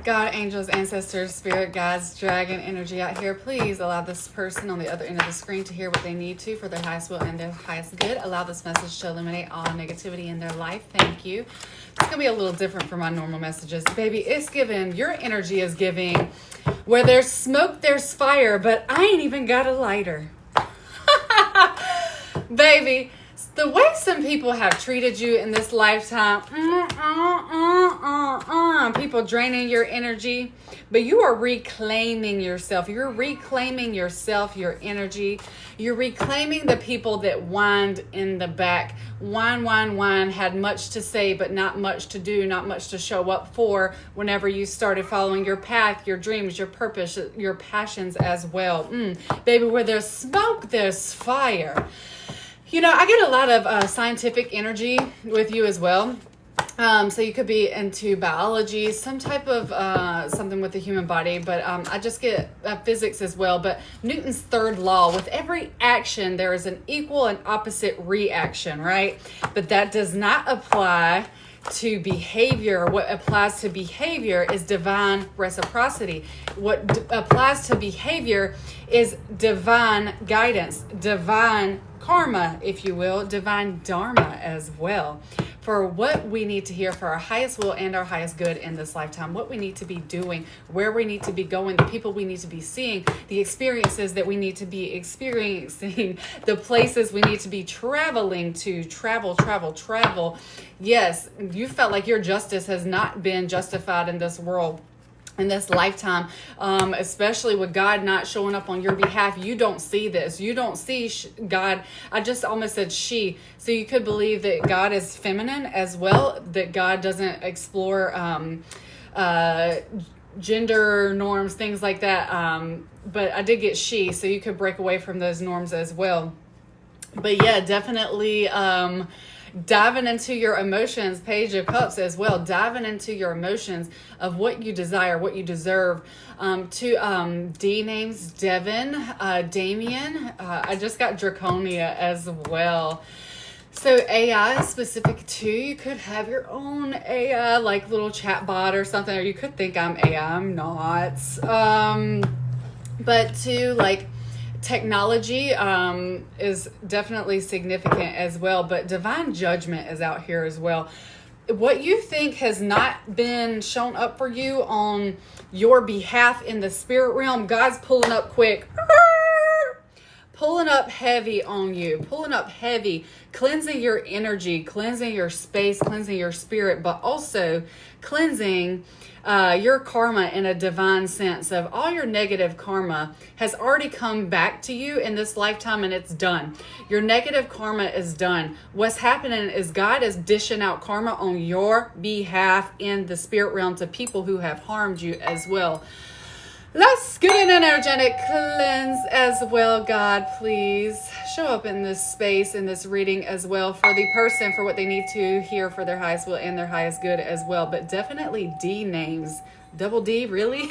God, angels, ancestors, spirit guides, dragon energy out here. Please allow this person on the other end of the screen to hear what they need to for their highest will and their highest good. Allow this message to eliminate all negativity in their life. Thank you. It's going to be a little different from my normal messages. Baby, it's giving, your energy is giving, where there's smoke, there's fire, but I ain't even got a lighter. Baby, the way some people have treated you in this lifetime, people draining your energy, but you are reclaiming yourself. You're reclaiming yourself, your energy. You're reclaiming the people that whined in the back. Whine, had much to say, but not much to do, not much to show up for whenever you started following your path, your dreams, your purpose, your passions as well. Baby, where there's smoke, there's fire. You know, I get a lot of scientific energy with you as well. So you could be into biology, some type of something with the human body, but I just get physics as well. But Newton's third law, with every action, there is an equal and opposite reaction, right? But that does not apply to behavior. What applies to behavior is divine reciprocity. What applies to behavior is divine guidance, divine karma, if you will, divine dharma as well, for what we need to hear for our highest will and our highest good in this lifetime, what we need to be doing, where we need to be going, the people we need to be seeing, the experiences that we need to be experiencing, the places we need to be traveling to, travel. Yes, you felt like your justice has not been justified in this world, in this lifetime, especially with God not showing up on your behalf. You don't see this. You don't see God. I just almost said she. So you could believe that God is feminine as well, that God doesn't explore gender norms, things like that. But I did get she, so you could break away from those norms as well. But yeah, definitely diving into your emotions, Page of Cups as well, diving into your emotions of what you desire, what you deserve. To D names, Devin, Damien, I just got Draconia as well. So AI is specific to, you could have your own AI, like little chat bot or something, or you could think I'm AI, I'm not. But to like, technology is definitely significant as well, but divine judgment is out here as well. What you think has not been shown up for you on your behalf in the spirit realm, God's pulling up quick. Pulling up heavy on you, pulling up heavy, cleansing your energy, cleansing your space, cleansing your spirit, but also cleansing your karma in a divine sense of all your negative karma has already come back to you in this lifetime, and it's done. Your negative karma is done. What's happening is God is dishing out karma on your behalf in the spirit realm to people who have harmed you as well. Let's get an energetic cleanse as well. God, please show up in this space, in this reading as well, for the person, for what they need to hear for their highest will and their highest good as well. But definitely D names. Double D, really?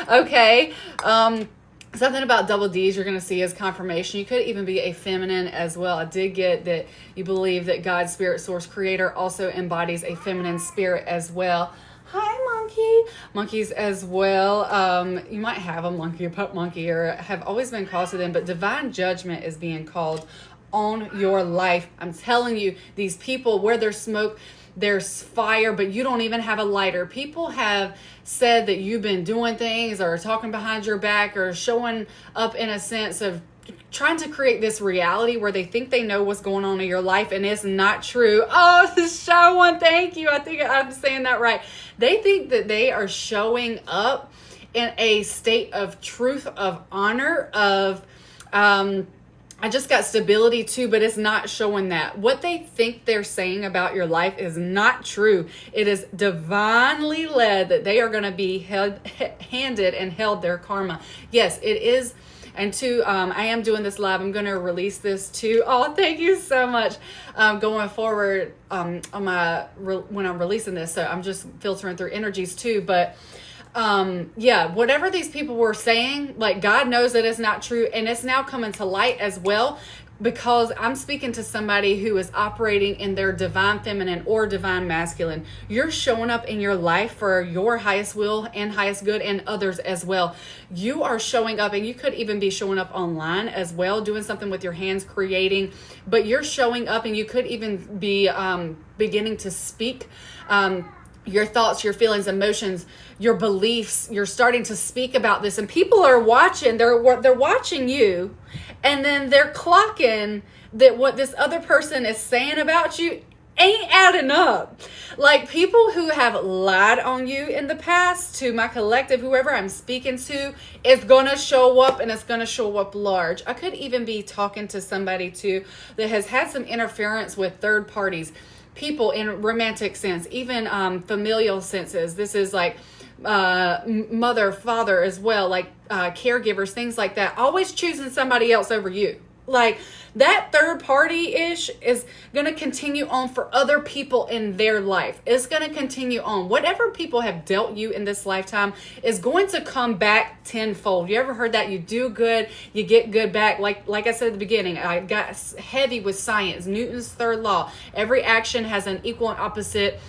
Okay. Something about double D's you're going to see as confirmation. You could even be a feminine as well. I did get that you believe that God, spirit, source, creator also embodies a feminine spirit as well. Hi, monkey. Monkeys as well. You might have a monkey, a pup monkey, or have always been called to them, but divine judgment is being called on your life. I'm telling you, these people, where there's smoke, there's fire, but you don't even have a lighter. People have said that you've been doing things or talking behind your back or showing up in a sense of trying to create this reality where they think they know what's going on in your life, and it's not true. Oh, the show one, thank you. I think I'm saying that right. They think that they are showing up in a state of truth, of honor, of I just got stability too, but it's not showing that. What they think they're saying about your life is not true. It is divinely led that they are going to be handed and held their karma. Yes, it is. And two, I am doing this live. I'm going to release this too. Oh, thank you so much. Going forward on when I'm releasing this. So I'm just filtering through energies too. But yeah, whatever these people were saying, like God knows that it's not true. And it's now coming to light as well. because I'm speaking to somebody who is operating in their divine feminine or divine masculine. You're showing up in your life for your highest will and highest good, and others as well. You are showing up, and you could even be showing up online as well, doing something with your hands, creating, but you're showing up, and you could even be beginning to speak your thoughts, your feelings, emotions, your beliefs. You're starting to speak about this, and people are watching. They're watching you, and then they're clocking that what this other person is saying about you ain't adding up. Like, people who have lied on you in the past, to my collective, whoever I'm speaking to, is gonna show up, and it's gonna show up large. I could even be talking to somebody too that has had some interference with third parties, people in romantic sense, even familial senses. This is like mother, father as well, like caregivers, things like that. Always choosing somebody else over you. Like, that third party-ish is going to continue on for other people in their life. It's going to continue on. Whatever people have dealt you in this lifetime is going to come back tenfold. You ever heard that? You do good, you get good back. Like I said at the beginning, I got heavy with science. Newton's third law. Every action has an equal and opposite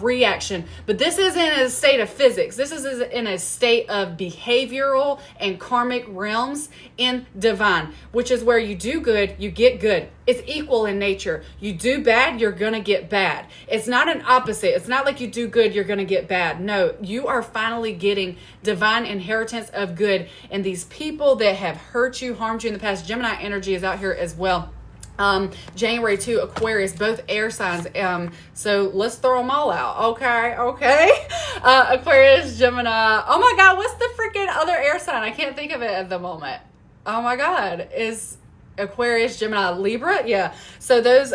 reaction. But this is in a state of physics. This is in a state of behavioral and karmic realms in divine, which is where you do good, you get good. It's equal in nature. You do bad, you're going to get bad. It's not an opposite. It's not like you do good, you're going to get bad. No, you are finally getting divine inheritance of good. And these people that have hurt you, harmed you in the past, Gemini energy is out here as well. January 2, Aquarius, both air signs. So let's throw them all out. Okay. Aquarius, Gemini. Oh my God, what's the freaking other air sign? I can't think of it at the moment. Oh my God, is Aquarius, Gemini, Libra. Yeah. So those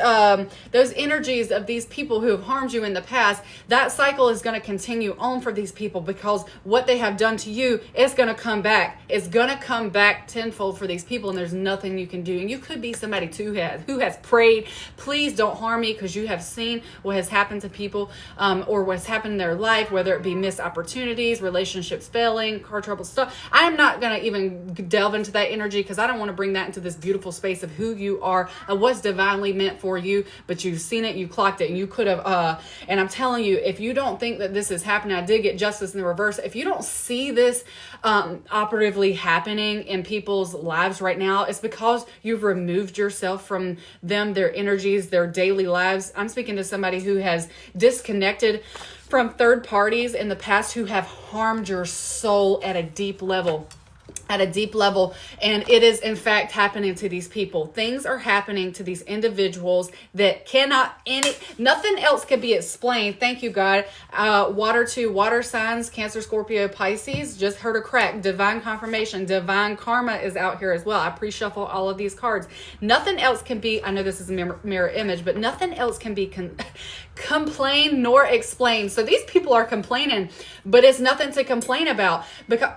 energies of these people who have harmed you in the past, that cycle is going to continue on for these people, because what they have done to you is going to come back. It's going to come back tenfold for these people, and there's nothing you can do. And you could be somebody too who has prayed, please don't harm me, because you have seen what has happened to people, or what's happened in their life, whether it be missed opportunities, relationships failing, car trouble, stuff. I am not going to even delve into that energy, because I don't want to bring that into this beautiful space of who you are and what's divinely meant for you. But you've seen it, you clocked it, and you could have and I'm telling you, if you don't think that this is happening, I did get justice in the reverse. If you don't see this operatively happening in people's lives right now, it's because you've removed yourself from them, their energies, their daily lives. I'm speaking to somebody who has disconnected from third parties in the past who have harmed your soul at a deep level. And it is in fact happening to these people. Things are happening to these individuals that nothing else can be explained. Thank you, God. Water signs, Cancer, Scorpio, Pisces. Just heard a crack. Divine confirmation, divine karma is out here as well. I pre-shuffle all of these cards. Nothing else can be, I know this is a mirror image, but nothing else can be complained nor explained. So these people are complaining, but it's nothing to complain about, because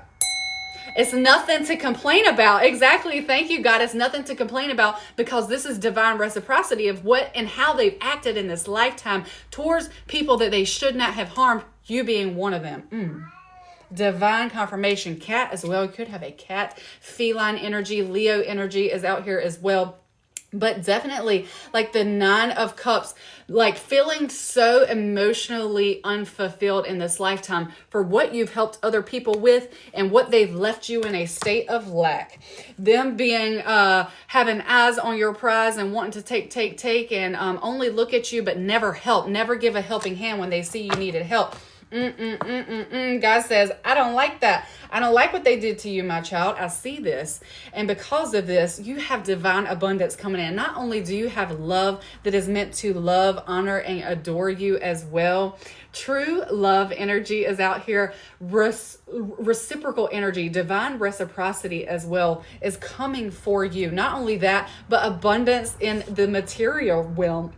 it's nothing to complain about. Exactly. Thank you, God. It's nothing to complain about, because this is divine reciprocity of what and how they've acted in this lifetime towards people that they should not have harmed, you being one of them. Divine confirmation. Cat as well. You could have a cat. Feline energy. Leo energy is out here as well. But definitely, like the 9 of Cups, like feeling so emotionally unfulfilled in this lifetime for what you've helped other people with and what they've left you in a state of lack. Them being, having eyes on your prize and wanting to take, and only look at you but never help, never give a helping hand when they see you needed help. God says, I don't like that. I don't like what they did to you, my child. I see this. And because of this, you have divine abundance coming in. Not only do you have love that is meant to love, honor, and adore you as well. True love energy is out here. Reciprocal energy, divine reciprocity as well is coming for you. Not only that, but abundance in the material realm.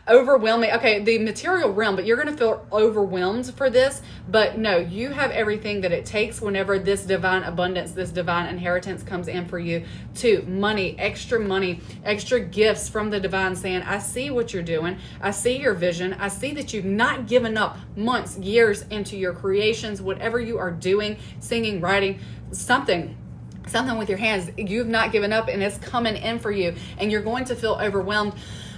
Overwhelming. Okay, the material realm, but you're going to feel overwhelmed for this. But no, you have everything that it takes whenever this divine abundance, this divine inheritance comes in for you. 2, money, extra gifts from the divine, saying, I see what you're doing. I see your vision. I see that you've not given up months, years into your creations, whatever you are doing, singing, writing, something. something with your hands. You've not given up, and it's coming in for you, and you're going to feel overwhelmed.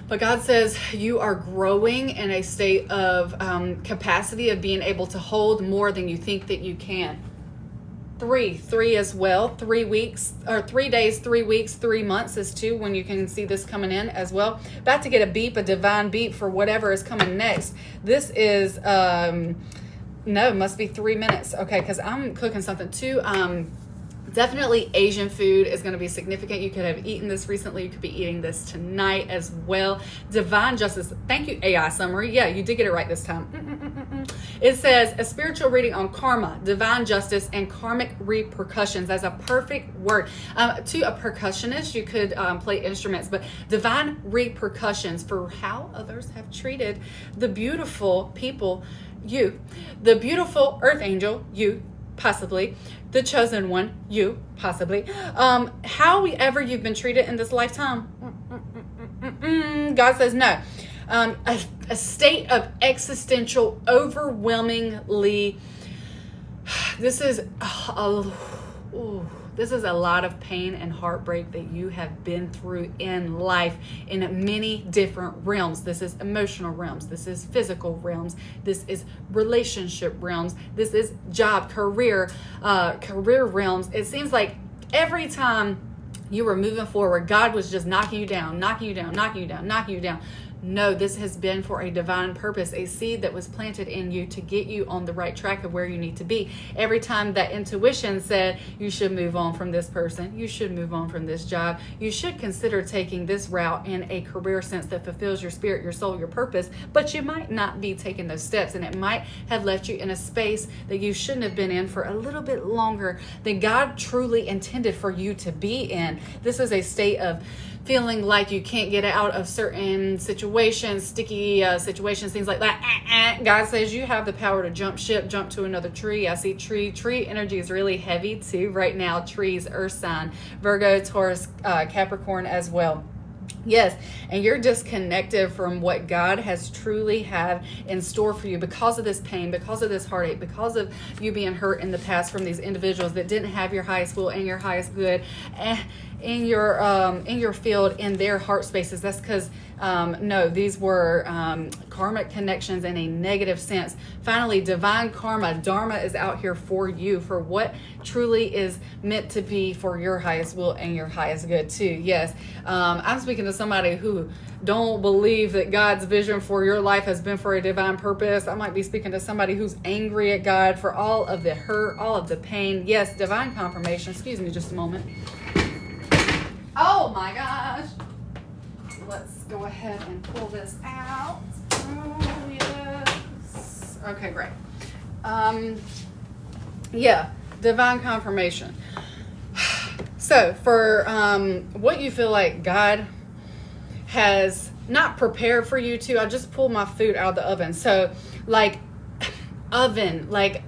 But God says you are growing in a state of capacity of being able to hold more than you think that you can. Three as well. 3 weeks, or 3 days, 3 weeks, 3 months is 2 when you can see this coming in as well. About to get a beep, a divine beep for whatever is coming next. This is, no, it must be 3 minutes. Okay, because I'm cooking something too. Definitely Asian food is going to be significant. You could have eaten this recently. You could be eating this tonight as well. Divine justice. Thank you, AI summary. Yeah, you did get it right this time. It says a spiritual reading on karma, divine justice, and karmic repercussions. That's a perfect word. To a percussionist, you could play instruments, but divine repercussions for how others have treated the beautiful people, you, the beautiful earth angel, you, possibly, the chosen one, you, possibly, however you've been treated in this lifetime. God says no. A state of existential, overwhelmingly, this is a lot of pain and heartbreak that you have been through in life in many different realms. This is emotional realms. This is physical realms. This is relationship realms. This is job, career realms. It seems like every time you were moving forward, God was just knocking you down, knocking you down, knocking you down, knocking you down. No, this has been for a divine purpose, a seed that was planted in you to get you on the right track of where you need to be. Every time that intuition said you should move on from this person, you should move on from this job, you should consider taking this route in a career sense that fulfills your spirit, your soul, your purpose, but you might not be taking those steps, and it might have left you in a space that you shouldn't have been in for a little bit longer than God truly intended for you to be in. This is a state of feeling like you can't get out of certain situations, sticky situations, things like that. God says you have the power to jump ship, jump to another tree. I see tree energy is really heavy too right now. Trees, earth sign, Virgo, Taurus, Capricorn as well. Yes, and you're disconnected from what God has truly have in store for you because of this pain, because of this heartache, because of you being hurt in the past from these individuals that didn't have your highest will and your highest good in your field, in their heart spaces. That's because no, these were karmic connections in a negative sense. Finally, divine karma, dharma is out here for you, for what truly is meant to be for your highest will and your highest good too. Yes, I'm speaking to somebody who don't believe that God's vision for your life has been for a divine purpose. I might be speaking to somebody who's angry at God for all of the hurt, all of the pain. Yes, divine confirmation. Excuse me just a moment. Oh my gosh. Let's go ahead and pull this out. Oh, yes. Okay, great. Yeah, divine confirmation. So for what you feel like God has not prepared for you to, I just pulled my food out of the oven. So like oven, like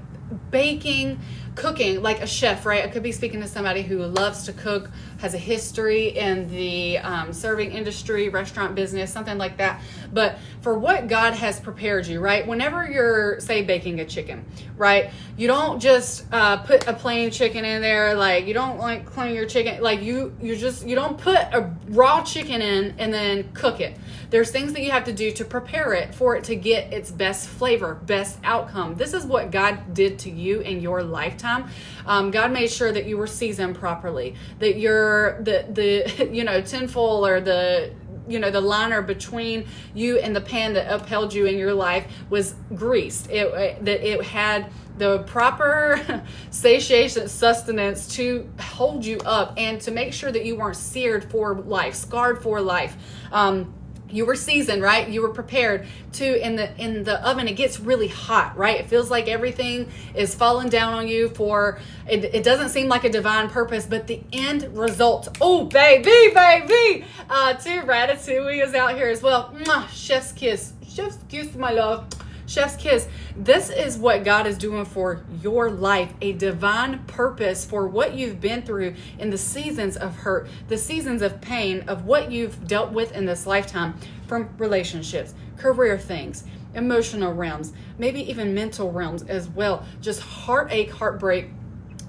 baking, cooking, like a chef, right? I could be speaking to somebody who loves to cook, has a history in the serving industry, restaurant business, something like that. But for what God has prepared you, right? Whenever you're, say, baking a chicken, right? You don't just put a plain chicken in there. Like, you don't like clean your chicken. Like, you don't put a raw chicken in and then cook it. There's things that you have to do to prepare it for it to get its best flavor, best outcome. This is what God did to you in your lifetime. God made sure that you were seasoned properly, that the tinfoil or the liner between you and the pan that upheld you in your life was greased. That it had the proper satiation, sustenance to hold you up and to make sure that you weren't seared for life, scarred for life. You were seasoned, right? You were prepared to, in the oven, it gets really hot, right? It feels like everything is falling down on you for, it doesn't seem like a divine purpose, but the end result, oh, baby, to Ratatouille is out here as well. Mwah, chef's kiss, my love. Chef's kiss. This is what God is doing for your life, a divine purpose for what you've been through in the seasons of hurt, the seasons of pain, of what you've dealt with in this lifetime, from relationships, career things, emotional realms, maybe even mental realms as well. Just heartache, heartbreak,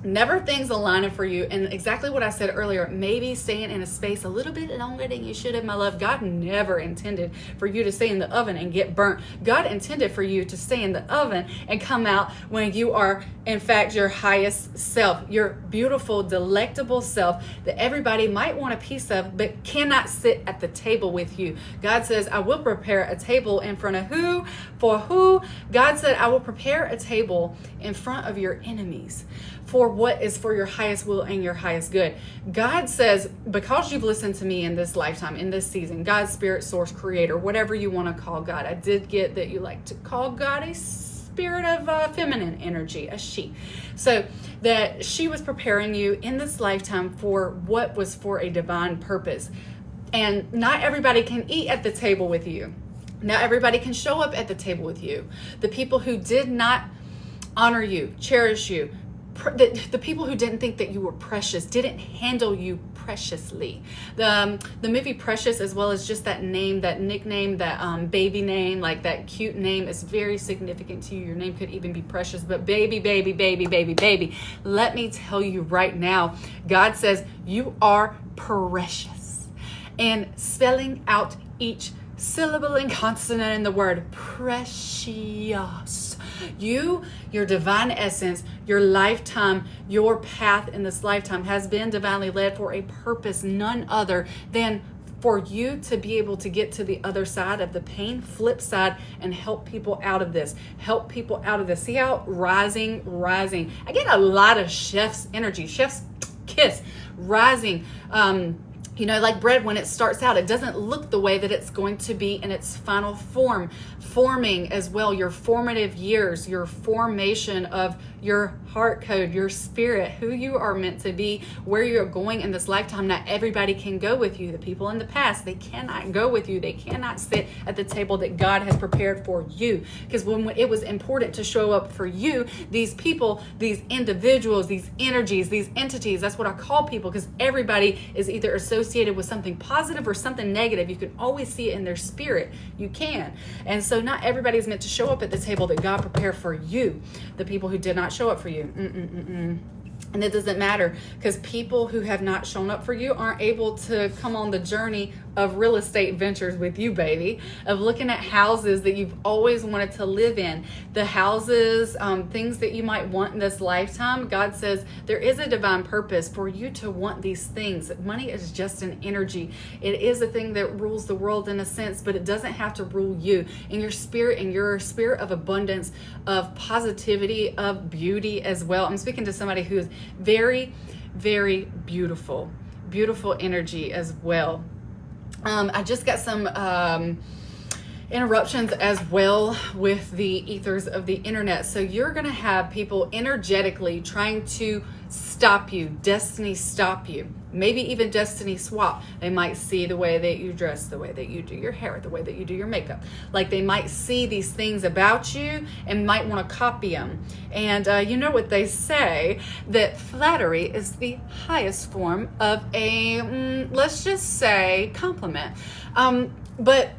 never things aligning for you. And exactly what I said earlier, maybe staying in a space a little bit longer than you should have, my love. God never intended for you to stay in the oven and get burnt. God intended for you to stay in the oven and come out when you are, in fact, your highest self, your beautiful, delectable self that everybody might want a piece of, but cannot sit at the table with you. God says, I will prepare a table in front of who? For who? God said, I will prepare a table in front of your enemies, for what is for your highest will and your highest good. God says, because you've listened to me in this lifetime, in this season, God, spirit, source, creator, whatever you want to call God. I did get that you like to call God a spirit of feminine energy, a she. So that she was preparing you in this lifetime for what was for a divine purpose. And not everybody can eat at the table with you. Not everybody can show up at the table with you. The people who did not honor you, cherish you, the people who didn't think that you were precious, didn't handle you preciously. The movie Precious, as well as just that name, that nickname, that baby name, like that cute name, is very significant to you. Your name could even be Precious, but baby, let me tell you right now, God says you are precious. And spelling out each syllable and consonant in the word precious. You, your divine essence, your lifetime, your path in this lifetime has been divinely led for a purpose, none other than for you to be able to get to the other side of the pain, flip side, and help people out of this. Help people out of this. See how rising. I get a lot of chef's energy, chef's kiss, rising. Like bread, when it starts out, it doesn't look the way that it's going to be in its final form. Forming as well, your formative years, your formation of your heart code, your spirit, who you are meant to be, where you're going in this lifetime. Not everybody can go with you. The people in the past, they cannot go with you. They cannot sit at the table that God has prepared for you. Because when it was important to show up for you, these people, these individuals, these energies, these entities, that's what I call people, because everybody is either associated with something positive or something negative. You can always see it in their spirit. You can. And so not everybody is meant to show up at the table that God prepared for you. The people who did not show up for you. And it doesn't matter, because people who have not shown up for you aren't able to come on the journey of real estate ventures with you, baby, of looking at houses that you've always wanted to live in. The houses, things that you might want in this lifetime. God says there is a divine purpose for you to want these things. Money is just an energy. It is a thing that rules the world in a sense, but it doesn't have to rule you. And your spirit of abundance, of positivity, of beauty as well. I'm speaking to somebody who is very, very beautiful energy as well. I just got some interruptions as well with the ethers of the internet. So you're going to have people energetically trying to stop you, destiny stop you, maybe even destiny swap. They might see the way that you dress, the way that you do your hair, the way that you do your makeup. Like they might see these things about you and might want to copy them. And you know what they say, that flattery is the highest form of a, let's just say, compliment. But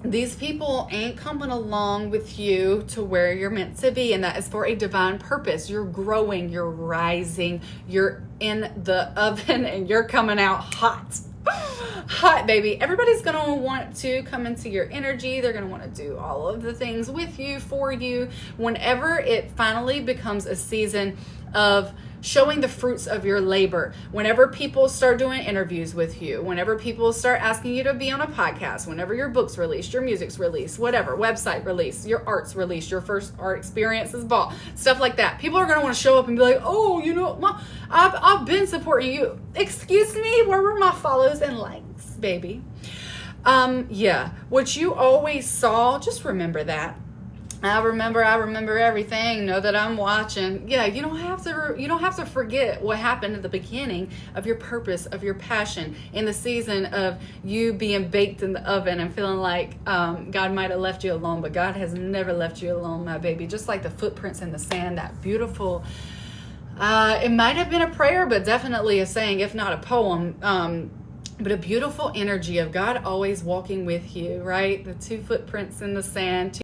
these people ain't coming along with you to where you're meant to be, and that is for a divine purpose. You're growing, you're rising, you're in the oven, and you're coming out hot. Hot, baby. Everybody's going to want to come into your energy. They're going to want to do all of the things with you, for you. Whenever it finally becomes a season of showing the fruits of your labor, whenever people start doing interviews with you, whenever people start asking you to be on a podcast, whenever your book's released, your music's released, whatever, website released, your art's released, your first art experience is bought, stuff like that, people are going to want to show up and be like, oh, I've been supporting you. Excuse me, where were my follows and likes, baby? What you always saw, just remember that. I remember everything. Know that I'm watching. Yeah, you don't have to forget what happened at the beginning of your purpose, of your passion, in the season of you being baked in the oven and feeling like God might have left you alone, but God has never left you alone, my baby. Just like the footprints in the sand, that beautiful, it might have been a prayer, but definitely a saying, if not a poem, but a beautiful energy of God always walking with you, right? The two footprints in the sand,